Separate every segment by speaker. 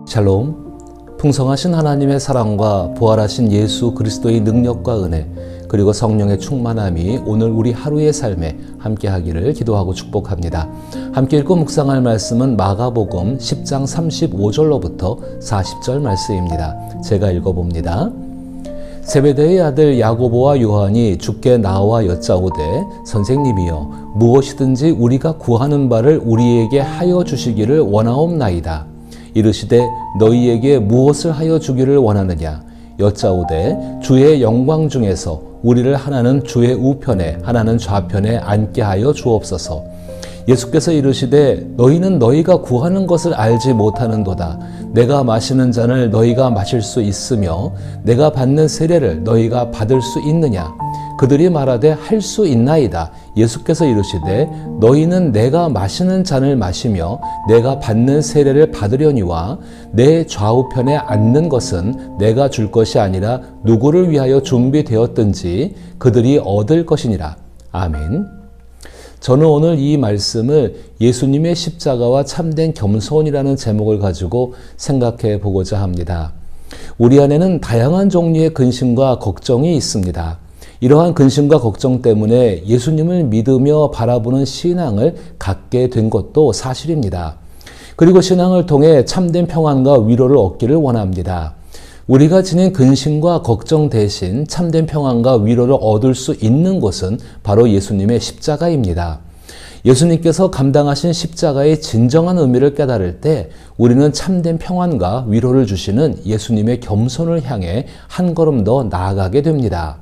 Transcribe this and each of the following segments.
Speaker 1: 샬롬, 풍성하신 하나님의 사랑과 부활하신 예수 그리스도의 능력과 은혜 그리고 성령의 충만함이 오늘 우리 하루의 삶에 함께하기를 기도하고 축복합니다. 함께 읽고 묵상할 말씀은 마가복음 10장 35절로부터 40절 말씀입니다. 제가 읽어봅니다. 세베대의 아들 야고보와 요한이 주께 나와 여짜오되 선생님이여 무엇이든지 우리가 구하는 바를 우리에게 하여 주시기를 원하옵나이다. 이르시되 너희에게 무엇을 하여 주기를 원하느냐 여짜오되 주의 영광 중에서 우리를 하나는 주의 우편에 하나는 좌편에 앉게 하여 주옵소서. 예수께서 이르시되 너희는 너희가 구하는 것을 알지 못하는도다. 내가 마시는 잔을 너희가 마실 수 있으며 내가 받는 세례를 너희가 받을 수 있느냐. 그들이 말하되 할 수 있나이다. 예수께서 이르시되 너희는 내가 마시는 잔을 마시며 내가 받는 세례를 받으려니와 내 좌우편에 앉는 것은 내가 줄 것이 아니라 누구를 위하여 준비되었든지 그들이 얻을 것이니라. 아멘. 저는 오늘 이 말씀을 예수님의 십자가와 참된 겸손이라는 제목을 가지고 생각해 보고자 합니다. 우리 안에는 다양한 종류의 근심과 걱정이 있습니다. 이러한 근심과 걱정 때문에 예수님을 믿으며 바라보는 신앙을 갖게 된 것도 사실입니다. 그리고 신앙을 통해 참된 평안과 위로를 얻기를 원합니다. 우리가 지닌 근심과 걱정 대신 참된 평안과 위로를 얻을 수 있는 곳은 바로 예수님의 십자가입니다. 예수님께서 감당하신 십자가의 진정한 의미를 깨달을 때 우리는 참된 평안과 위로를 주시는 예수님의 겸손을 향해 한 걸음 더 나아가게 됩니다.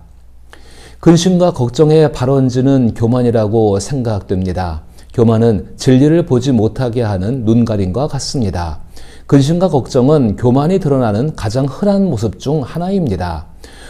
Speaker 1: 근심과 걱정의 발원지는 교만이라고 생각됩니다. 교만은 진리를 보지 못하게 하는 눈가림과 같습니다. 근심과 걱정은 교만이 드러나는 가장 흔한 모습 중 하나입니다.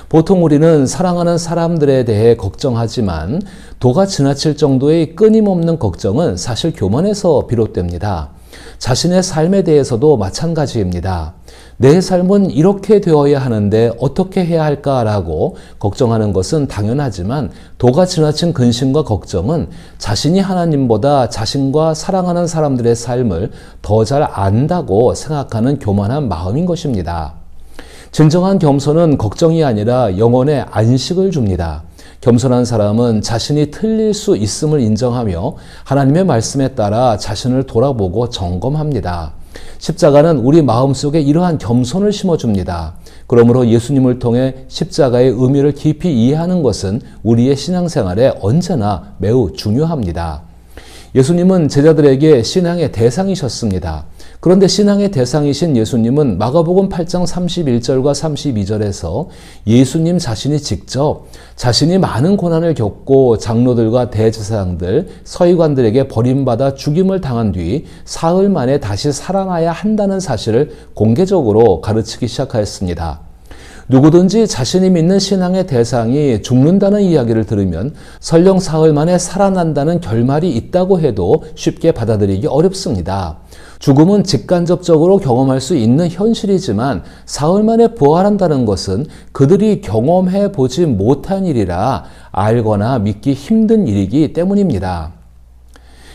Speaker 1: 보통 우리는 사랑하는 사람들에 대해 걱정하지만 도가 지나칠 정도의 끊임없는 걱정은 사실 교만에서 비롯됩니다. 자신의 삶에 대해서도 마찬가지입니다. 내 삶은 이렇게 되어야 하는데 어떻게 해야 할까라고 걱정하는 것은 당연하지만 도가 지나친 근심과 걱정은 자신이 하나님보다 자신과 사랑하는 사람들의 삶을 더 잘 안다고 생각하는 교만한 마음인 것입니다. 진정한 겸손은 걱정이 아니라 영혼에 안식을 줍니다. 겸손한 사람은 자신이 틀릴 수 있음을 인정하며 하나님의 말씀에 따라 자신을 돌아보고 점검합니다. 십자가는 우리 마음속에 이러한 겸손을 심어줍니다. 그러므로 예수님을 통해 십자가의 의미를 깊이 이해하는 것은 우리의 신앙생활에 언제나 매우 중요합니다. 예수님은 제자들에게 신앙의 대상이셨습니다. 그런데 신앙의 대상이신 예수님은 마가복음 8장 31절과 32절에서 예수님 자신이 직접 자신이 많은 고난을 겪고 장로들과 대제사장들, 서기관들에게 버림받아 죽임을 당한 뒤 사흘 만에 다시 살아나야 한다는 사실을 공개적으로 가르치기 시작하였습니다. 누구든지 자신이 믿는 신앙의 대상이 죽는다는 이야기를 들으면 설령 사흘 만에 살아난다는 결말이 있다고 해도 쉽게 받아들이기 어렵습니다. 죽음은 직간접적으로 경험할 수 있는 현실이지만 사흘 만에 부활한다는 것은 그들이 경험해 보지 못한 일이라 알거나 믿기 힘든 일이기 때문입니다.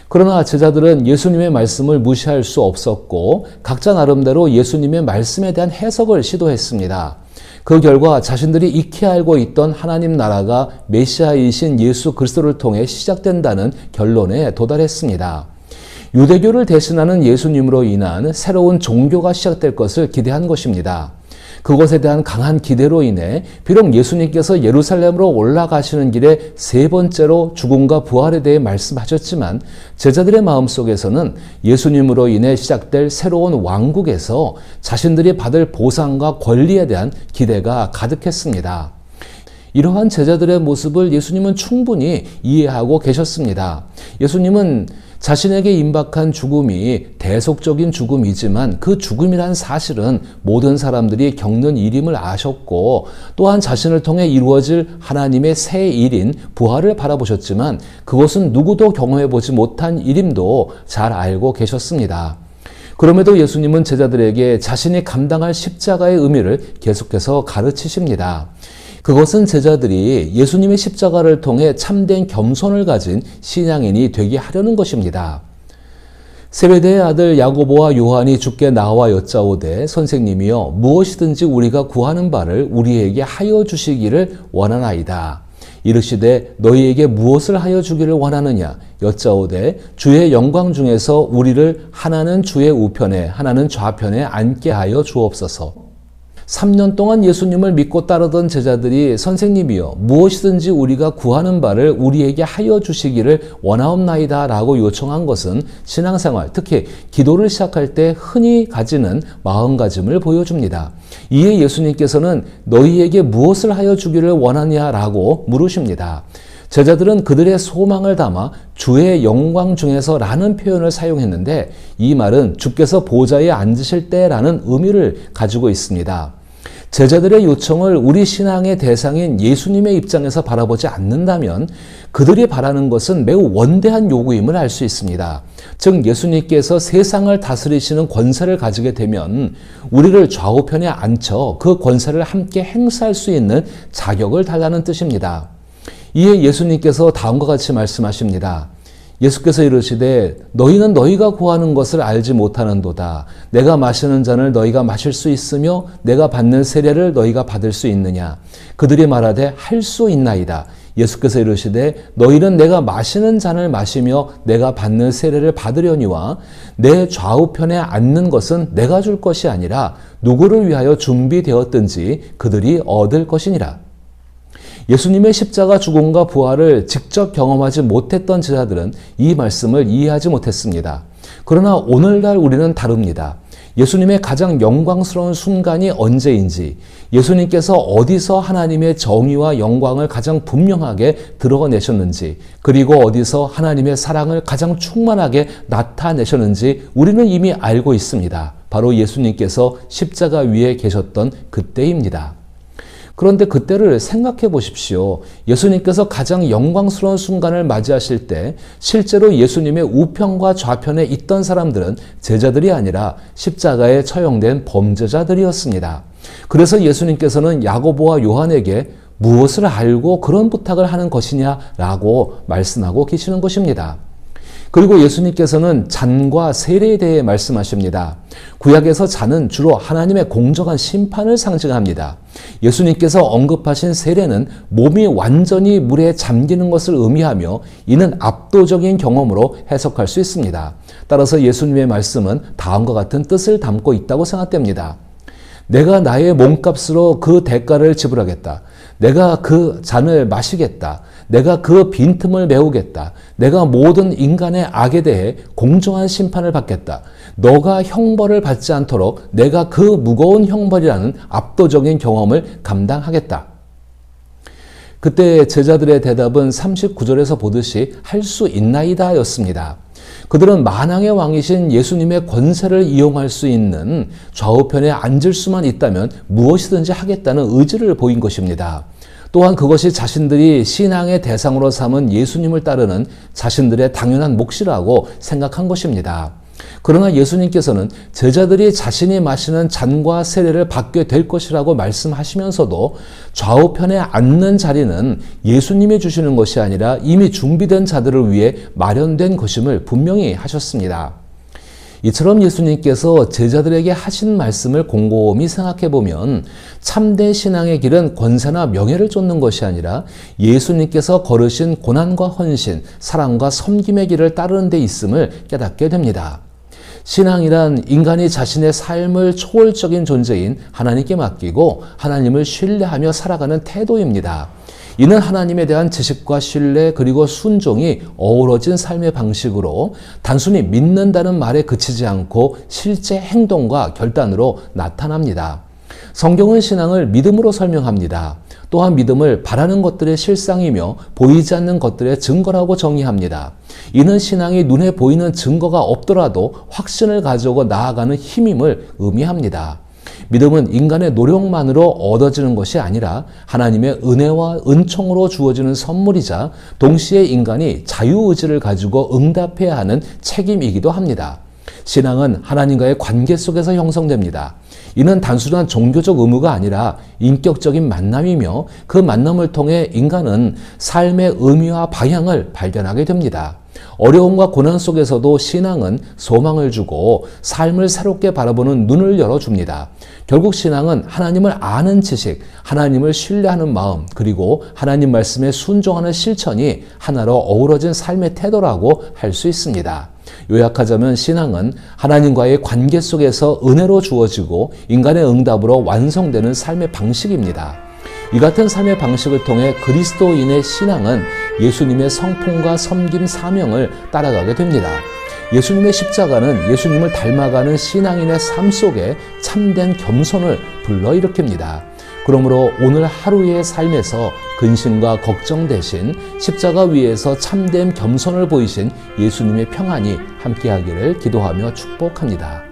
Speaker 1: 그러나 제자들은 예수님의 말씀을 무시할 수 없었고 각자 나름대로 예수님의 말씀에 대한 해석을 시도했습니다. 그 결과 자신들이 익히 알고 있던 하나님 나라가 메시아이신 예수 그리스도를 통해 시작된다는 결론에 도달했습니다. 유대교를 대신하는 예수님으로 인한 새로운 종교가 시작될 것을 기대한 것입니다. 그것에 대한 강한 기대로 인해 비록 예수님께서 예루살렘으로 올라가시는 길에 세 번째로 죽음과 부활에 대해 말씀하셨지만 제자들의 마음속에서는 예수님으로 인해 시작될 새로운 왕국에서 자신들이 받을 보상과 권리에 대한 기대가 가득했습니다. 이러한 제자들의 모습을 예수님은 충분히 이해하고 계셨습니다. 예수님은 자신에게 임박한 죽음이 대속적인 죽음이지만 그 죽음이란 사실은 모든 사람들이 겪는 일임을 아셨고 또한 자신을 통해 이루어질 하나님의 새 일인 부활을 바라보셨지만 그것은 누구도 경험해보지 못한 일임도 잘 알고 계셨습니다. 그럼에도 예수님은 제자들에게 자신이 감당할 십자가의 의미를 계속해서 가르치십니다. 그것은 제자들이 예수님의 십자가를 통해 참된 겸손을 가진 신앙인이 되게 하려는 것입니다. 세베대의 아들 야고보와 요한이 주께 나와 여짜오되 선생님이여 무엇이든지 우리가 구하는 바를 우리에게 하여 주시기를 원하나이다. 이르시되 너희에게 무엇을 하여 주기를 원하느냐 여짜오되 주의 영광 중에서 우리를 하나는 주의 우편에 하나는 좌편에 앉게 하여 주옵소서. 3년 동안 예수님을 믿고 따르던 제자들이 선생님이여 무엇이든지 우리가 구하는 바를 우리에게 하여 주시기를 원하옵나이다 라고 요청한 것은 신앙생활, 특히 기도를 시작할 때 흔히 가지는 마음가짐을 보여줍니다. 이에 예수님께서는 너희에게 무엇을 하여 주기를 원하냐라고 물으십니다. 제자들은 그들의 소망을 담아 주의 영광 중에서 라는 표현을 사용했는데 이 말은 주께서 보좌에 앉으실 때라는 의미를 가지고 있습니다. 제자들의 요청을 우리 신앙의 대상인 예수님의 입장에서 바라보지 않는다면 그들이 바라는 것은 매우 원대한 요구임을 알 수 있습니다. 즉 예수님께서 세상을 다스리시는 권세를 가지게 되면 우리를 좌우편에 앉혀 그 권세를 함께 행사할 수 있는 자격을 달라는 뜻입니다. 이에 예수님께서 다음과 같이 말씀하십니다. 예수께서 이르시되 너희는 너희가 구하는 것을 알지 못하는도다. 내가 마시는 잔을 너희가 마실 수 있으며 내가 받는 세례를 너희가 받을 수 있느냐. 그들이 말하되 할 수 있나이다. 예수께서 이르시되 너희는 내가 마시는 잔을 마시며 내가 받는 세례를 받으려니와 내 좌우편에 앉는 것은 내가 줄 것이 아니라 누구를 위하여 준비되었든지 그들이 얻을 것이니라. 예수님의 십자가 죽음과 부활을 직접 경험하지 못했던 제자들은 이 말씀을 이해하지 못했습니다. 그러나 오늘날 우리는 다릅니다. 예수님의 가장 영광스러운 순간이 언제인지, 예수님께서 어디서 하나님의 정의와 영광을 가장 분명하게 드러내셨는지, 그리고 어디서 하나님의 사랑을 가장 충만하게 나타내셨는지 우리는 이미 알고 있습니다. 바로 예수님께서 십자가 위에 계셨던 그때입니다. 그런데 그때를 생각해 보십시오. 예수님께서 가장 영광스러운 순간을 맞이하실 때 실제로 예수님의 우편과 좌편에 있던 사람들은 제자들이 아니라 십자가에 처형된 범죄자들이었습니다. 그래서 예수님께서는 야고보와 요한에게 무엇을 알고 그런 부탁을 하는 것이냐라고 말씀하고 계시는 것입니다. 그리고 예수님께서는 잔과 세례에 대해 말씀하십니다. 구약에서 잔은 주로 하나님의 공정한 심판을 상징합니다. 예수님께서 언급하신 세례는 몸이 완전히 물에 잠기는 것을 의미하며 이는 압도적인 경험으로 해석할 수 있습니다. 따라서 예수님의 말씀은 다음과 같은 뜻을 담고 있다고 생각됩니다. 내가 나의 몸값으로 그 대가를 지불하겠다. 내가 그 잔을 마시겠다. 내가 그 빈틈을 메우겠다. 내가 모든 인간의 악에 대해 공정한 심판을 받겠다. 너가 형벌을 받지 않도록 내가 그 무거운 형벌이라는 압도적인 경험을 감당하겠다. 그때 제자들의 대답은 39절에서 보듯이 할 수 있나이다 였습니다. 그들은 만왕의 왕이신 예수님의 권세를 이용할 수 있는 좌우편에 앉을 수만 있다면 무엇이든지 하겠다는 의지를 보인 것입니다. 또한 그것이 자신들이 신앙의 대상으로 삼은 예수님을 따르는 자신들의 당연한 몫이라고 생각한 것입니다. 그러나 예수님께서는 제자들이 자신이 마시는 잔과 세례를 받게 될 것이라고 말씀하시면서도 좌우편에 앉는 자리는 예수님이 주시는 것이 아니라 이미 준비된 자들을 위해 마련된 것임을 분명히 하셨습니다. 이처럼 예수님께서 제자들에게 하신 말씀을 곰곰이 생각해 보면 참된 신앙의 길은 권세나 명예를 쫓는 것이 아니라 예수님께서 걸으신 고난과 헌신, 사랑과 섬김의 길을 따르는 데 있음을 깨닫게 됩니다. 신앙이란 인간이 자신의 삶을 초월적인 존재인 하나님께 맡기고 하나님을 신뢰하며 살아가는 태도입니다. 이는 하나님에 대한 지식과 신뢰 그리고 순종이 어우러진 삶의 방식으로 단순히 믿는다는 말에 그치지 않고 실제 행동과 결단으로 나타납니다. 성경은 신앙을 믿음으로 설명합니다. 또한 믿음을 바라는 것들의 실상이며 보이지 않는 것들의 증거라고 정의합니다. 이는 신앙이 눈에 보이는 증거가 없더라도 확신을 가지고 나아가는 힘임을 의미합니다. 믿음은 인간의 노력만으로 얻어지는 것이 아니라 하나님의 은혜와 은총으로 주어지는 선물이자 동시에 인간이 자유의지를 가지고 응답해야 하는 책임이기도 합니다. 신앙은 하나님과의 관계 속에서 형성됩니다. 이는 단순한 종교적 의무가 아니라 인격적인 만남이며 그 만남을 통해 인간은 삶의 의미와 방향을 발견하게 됩니다. 어려움과 고난 속에서도 신앙은 소망을 주고 삶을 새롭게 바라보는 눈을 열어줍니다. 결국 신앙은 하나님을 아는 지식, 하나님을 신뢰하는 마음, 그리고 하나님 말씀에 순종하는 실천이 하나로 어우러진 삶의 태도라고 할 수 있습니다. 요약하자면 신앙은 하나님과의 관계 속에서 은혜로 주어지고 인간의 응답으로 완성되는 삶의 방식입니다. 이 같은 삶의 방식을 통해 그리스도인의 신앙은 예수님의 성품과 섬김 사명을 따라가게 됩니다. 예수님의 십자가는 예수님을 닮아가는 신앙인의 삶 속에 참된 겸손을 불러일으킵니다. 그러므로 오늘 하루의 삶에서 근심과 걱정 대신 십자가 위에서 참된 겸손을 보이신 예수님의 평안이 함께하기를 기도하며 축복합니다.